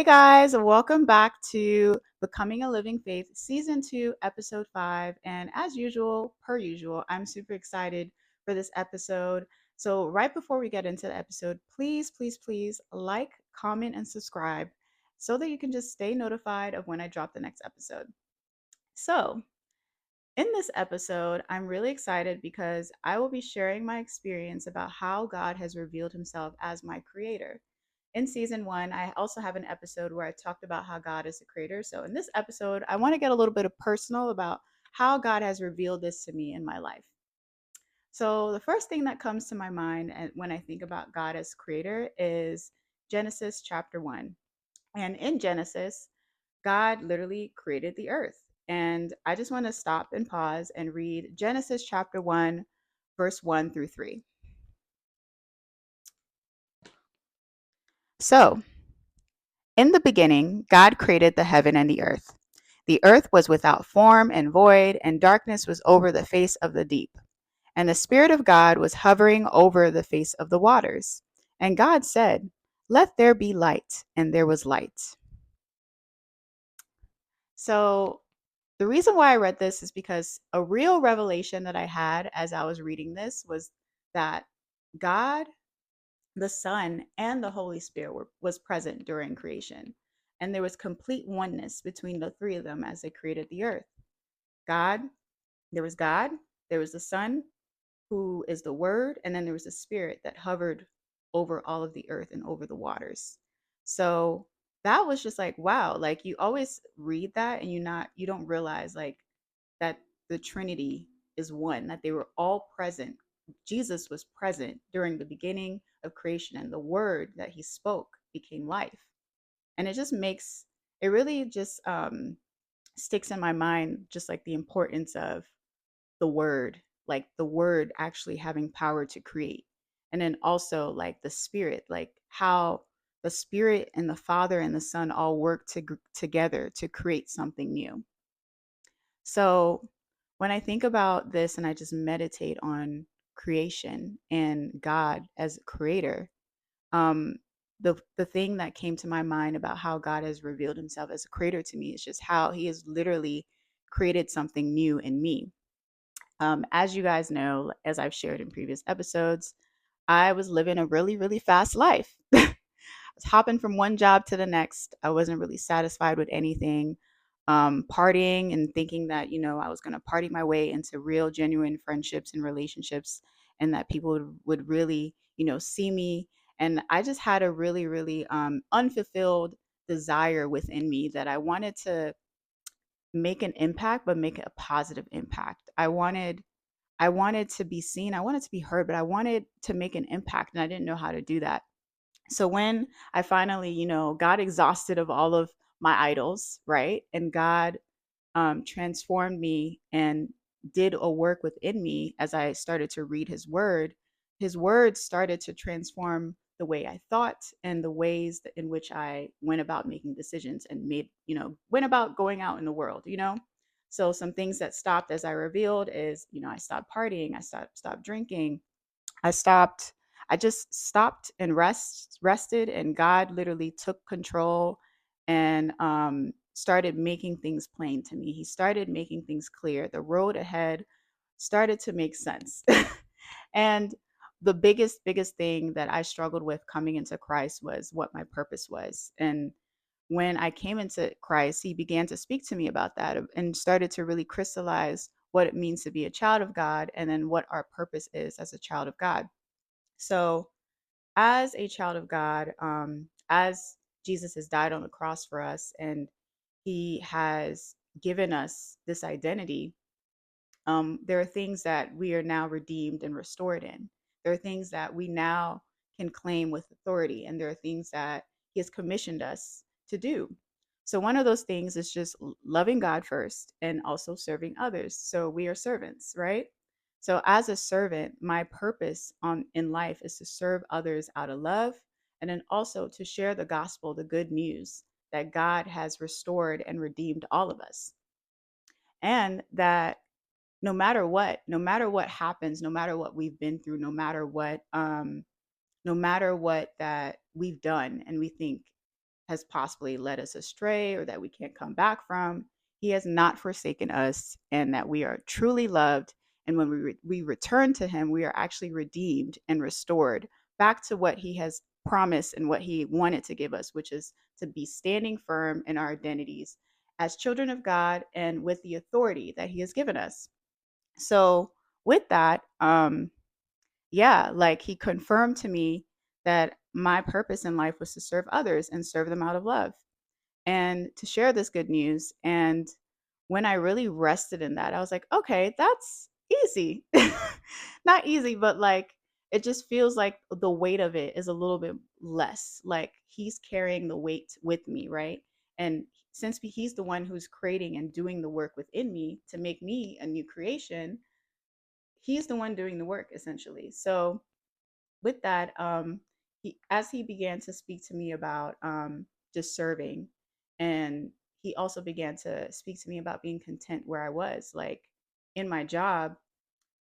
Hey guys, welcome back to Becoming a Living Faith, Season 2, Episode 5. And as usual, per usual, I'm super excited for this episode. So, right before we get into the episode, please like, comment, and subscribe so that you can just stay notified of when I drop the next episode. So, in this episode, I'm really excited because I will be sharing my experience about how God has revealed himself as my creator. In season 1, I also have an episode where I talked about how God is the creator. So in this episode, I want to get a little bit of personal about how God has revealed this to me in my life. So the first thing that comes to my mind when I think about God as creator is Genesis chapter 1. And in Genesis, God literally created the earth. And I just want to stop and pause and read Genesis chapter 1, verse 1 through 3. So, in the beginning, God created the heaven and the earth. The earth was without form and void, and darkness was over the face of the deep. And the Spirit of God was hovering over the face of the waters. And God said, "Let there be light," and there was light. So, the reason why I read this is because a real revelation that I had as I was reading this was that God, the Son, and the Holy Spirit was present during creation. And there was complete oneness between the three of them as they created the earth. God, God, there was the Son, who is the Word, and then there was the Spirit that hovered over all of the earth and over the waters. So that was just like, wow, like you always read that and you don't realize like that the Trinity is one, that they were all present. Jesus was present during the beginning of creation, and the word that he spoke became life. And it really just sticks in my mind, just like the importance of the word, like the word actually having power to create. And then also like the spirit, like how the spirit and the father and the son all work together to create something new. So when I think about this and I just meditate on creation and God as a creator, um, the thing that came to my mind about how God has revealed himself as a creator to me is just how he has literally created something new in me. As you guys know, as I've shared in previous episodes, I was living a really fast life. Was hopping from one job to the next. I wasn't really satisfied with anything. Partying and thinking that, I was going to party my way into real, genuine friendships and relationships, and that people would really, see me. And I just had a really unfulfilled desire within me that I wanted to make an impact, but make a positive impact. I wanted to be seen, I wanted to be heard, but I wanted to make an impact, and I didn't know how to do that. So when I finally, got exhausted of all of my idols, right? And God transformed me and did a work within me as I started to read his word started to transform the way I thought and the ways in which I went about making decisions and went about going out in the world. So some things that stopped as I revealed is, I stopped partying, I stopped drinking, I stopped I just stopped and rested, and God literally took control and started making things plain to me. He started making things clear. The road ahead started to make sense. And the biggest thing that I struggled with coming into Christ was what my purpose was. And when I came into Christ, he began to speak to me about that and started to really crystallize what it means to be a child of God and then what our purpose is as a child of God. So, as a child of God, as Jesus has died on the cross for us and he has given us this identity, there are things that we are now redeemed and restored in. There are things that we now can claim with authority, and there are things that he has commissioned us to do. So, one of those things is just loving God first and also serving others. So, we are servants, right? So, as a servant, my purpose in life is to serve others out of love and then also to share the gospel, the good news that God has restored and redeemed all of us. And that no matter what happens, no matter what we've been through, no matter what that we've done and we think has possibly led us astray or that we can't come back from. He has not forsaken us, and that we are truly loved. And when we return to Him, we are actually redeemed and restored back to what He has promised and what He wanted to give us, which is to be standing firm in our identities as children of God and with the authority that He has given us. So, with that, yeah, like He confirmed to me that my purpose in life was to serve others and serve them out of love and to share this good news. And when I really rested in that, I was like, okay, that's easy. Not easy, but like it just feels like the weight of it is a little bit less. Like He's carrying the weight with me, right? And since He's the one who's creating and doing the work within me to make me a new creation, He's the one doing the work essentially. So with that, as he began to speak to me about just serving, and he also began to speak to me about being content where I was. Like in my job,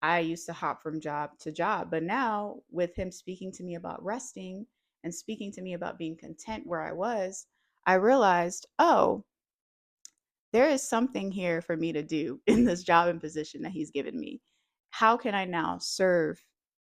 I used to hop from job to job, but now with him speaking to me about resting and speaking to me about being content where I was, I realized, oh, there is something here for me to do in this job and position that he's given me. How can I now serve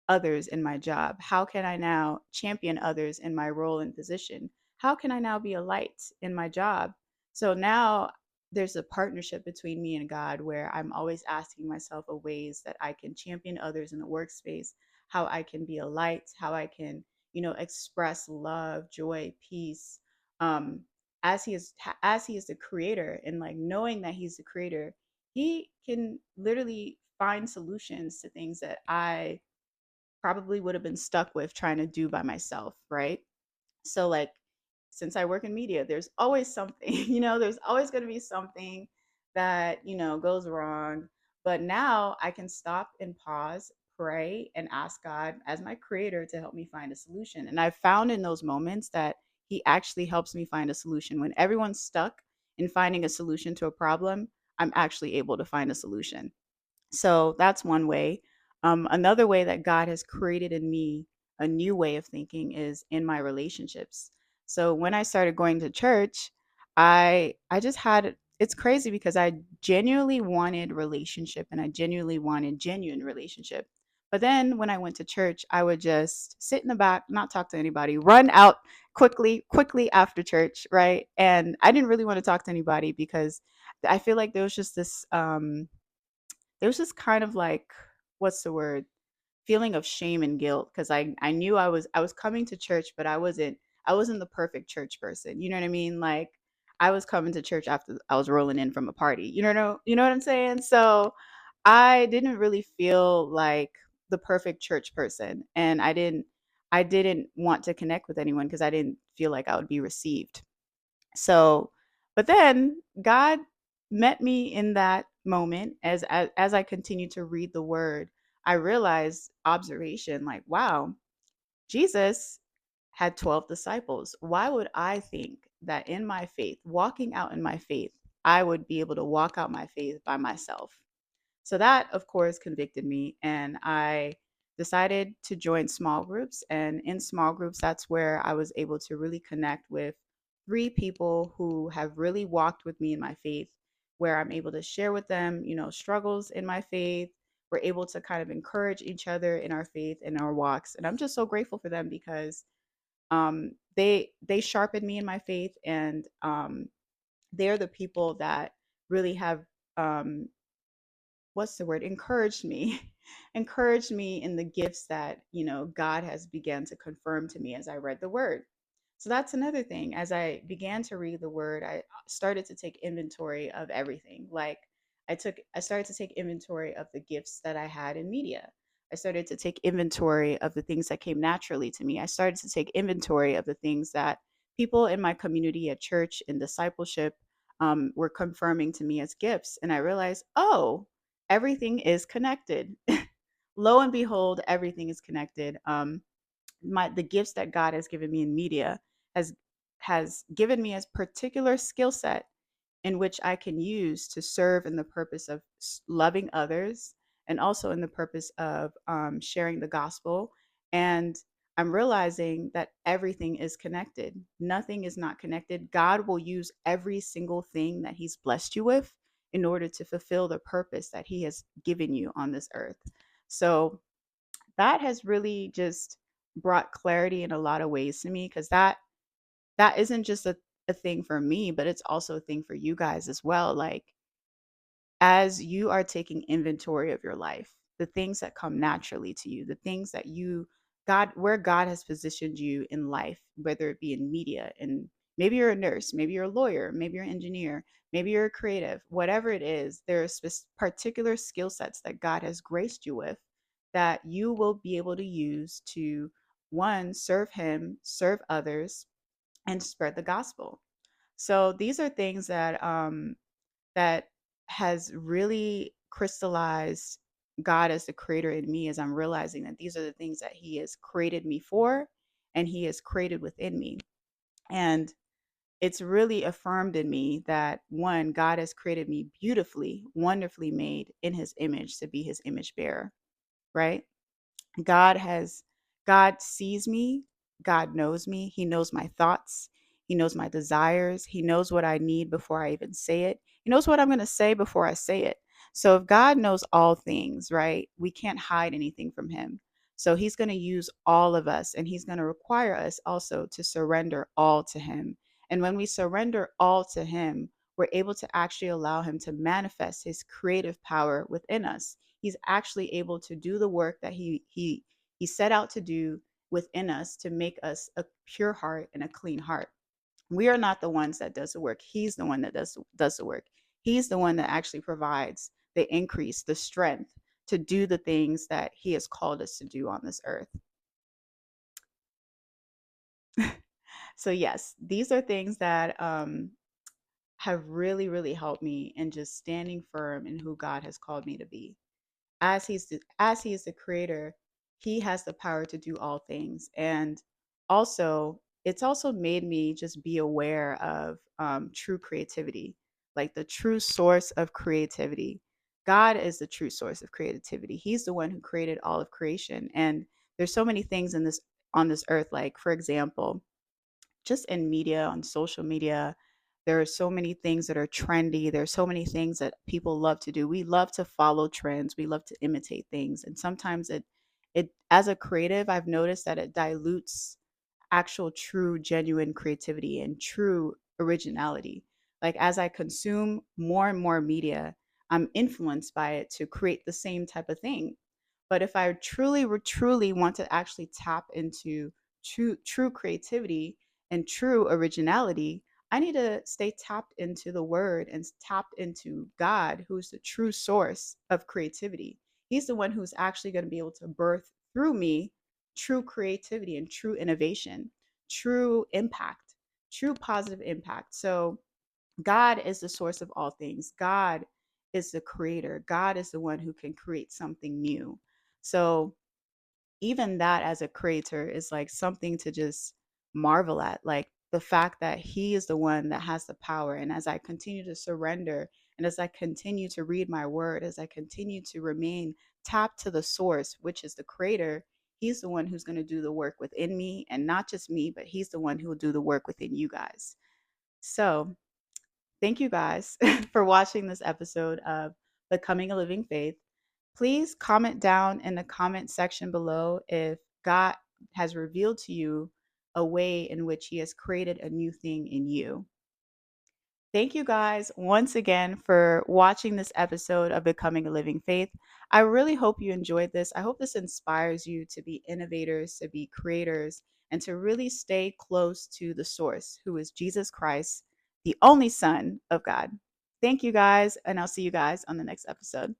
others in my job? How can I now champion others in my role and position? How can I now be a light in my job? So now there's a partnership between me and God where I'm always asking myself of ways that I can champion others in the workspace, how I can be a light, how I can, express love, joy, peace, um, as he is the creator, and like knowing that he's the creator, he can literally find solutions to things that I probably would have been stuck with trying to do by myself, right? So like since I work in media, there's always something, there's always going to be something that, goes wrong. But now I can stop and pause, pray, and ask God as my creator to help me find a solution. And I've found in those moments that He actually helps me find a solution. When everyone's stuck in finding a solution to a problem, I'm actually able to find a solution. So that's one way. Another way that God has created in me a new way of thinking is in my relationships. So when I started going to church, I just had it's crazy because I genuinely wanted relationship and I genuinely wanted genuine relationship. But then when I went to church, I would just sit in the back, not talk to anybody, run out quickly after church, right? And I didn't really want to talk to anybody because I feel like there was just kind of like, what's the word, feeling of shame and guilt because I knew I was coming to church, but I wasn't the perfect church person. You know what I mean? Like I was coming to church after I was rolling in from a party. You know what I'm saying? So I didn't really feel like the perfect church person, and I didn't want to connect with anyone because I didn't feel like I would be received. So, but then God met me in that moment as I continued to read the word. I realized observation like, wow, Jesus had 12 disciples. Why would I think that in my faith, walking out in my faith, I would be able to walk out my faith by myself? So that, of course, convicted me. And I decided to join small groups. And in small groups, that's where I was able to really connect with three people who have really walked with me in my faith, where I'm able to share with them, struggles in my faith. We're able to kind of encourage each other in our faith and our walks. And I'm just so grateful for them because they sharpened me in my faith, and they're the people that really have um, what's the word, encouraged me encouraged me in the gifts that God has began to confirm to me as I read the word. So that's another thing. As I began to read the word, I started to take inventory of everything. Like I started to take inventory of the gifts that I had in media. I started to take inventory of the things that came naturally to me. I started to take inventory of the things that people in my community at church in discipleship were confirming to me as gifts. And I realized, oh, everything is connected. Lo and behold, everything is connected. The gifts that God has given me in media has given me a particular skill set in which I can use to serve in the purpose of loving others and also in the purpose of sharing the gospel. And I'm realizing that everything is connected. Nothing is not connected. God will use every single thing that He's blessed you with in order to fulfill the purpose that He has given you on this earth. So that has really just brought clarity in a lot of ways to me, because that isn't just a thing for me, but it's also a thing for you guys as well. Like, as you are taking inventory of your life, the things that come naturally to you, the things that where God has positioned you in life, whether it be in media, and maybe you're a nurse, maybe you're a lawyer, maybe you're an engineer, maybe you're a creative, whatever it is, there are particular skill sets that God has graced you with that you will be able to use to, one, serve Him, serve others, and spread the gospel. So these are things that has really crystallized God as the creator in me, as I'm realizing that these are the things that He has created me for and He has created within me. And it's really affirmed in me that, one, God has created me beautifully, wonderfully made in His image to be His image bearer, right? God has God sees me, God knows me, He knows my thoughts, He knows my desires, He knows what I need before I even say it. He knows what I'm going to say before I say it. So if God knows all things, right? We can't hide anything from Him. So He's going to use all of us, and He's going to require us also to surrender all to Him. And when we surrender all to Him, we're able to actually allow Him to manifest His creative power within us. He's actually able to do the work that he set out to do within us, to make us a pure heart and a clean heart. We are not the ones that does the work. He's the one that does the work. He's the one that actually provides the increase, the strength to do the things that He has called us to do on this earth. So yes, these are things that have really, really helped me in just standing firm in who God has called me to be. As He is the creator, He has the power to do all things. And also, it's also made me just be aware of true creativity, like the true source of creativity. God is the true source of creativity. He's the one who created all of creation. And there's so many things in this on this earth, like, for example, just in media, on social media, there are so many things that are trendy. There's so many things that people love to do. We love to follow trends. We love to imitate things. And sometimes it as a creative, I've noticed that it dilutes actual true genuine creativity and true originality. Like, as I consume more and more media, I'm influenced by it to create the same type of thing. But if I truly want to actually tap into true creativity and true originality, I need to stay tapped into the word and tapped into God, who's the true source of creativity. He's the one who's actually going to be able to birth through me true creativity and true innovation, true impact, true positive impact. So God is the source of all things. God is the creator. God is the one who can create something new. So even that, as a creator, is like something to just marvel at, like the fact that He is the one that has the power. And as I continue to surrender, and as I continue to read my word, as I continue to remain tapped to the source, which is the creator, He's the one who's going to do the work within me, and not just me, but He's the one who will do the work within you guys. So thank you guys for watching this episode of Becoming a Living Faith. Please comment down in the comment section below if God has revealed to you a way in which He has created a new thing in you. Thank you guys once again for watching this episode of Becoming a Living Faith. I really hope you enjoyed this. I hope this inspires you to be innovators, to be creators, and to really stay close to the source, who is Jesus Christ, the only Son of God. Thank you guys, and I'll see you guys on the next episode.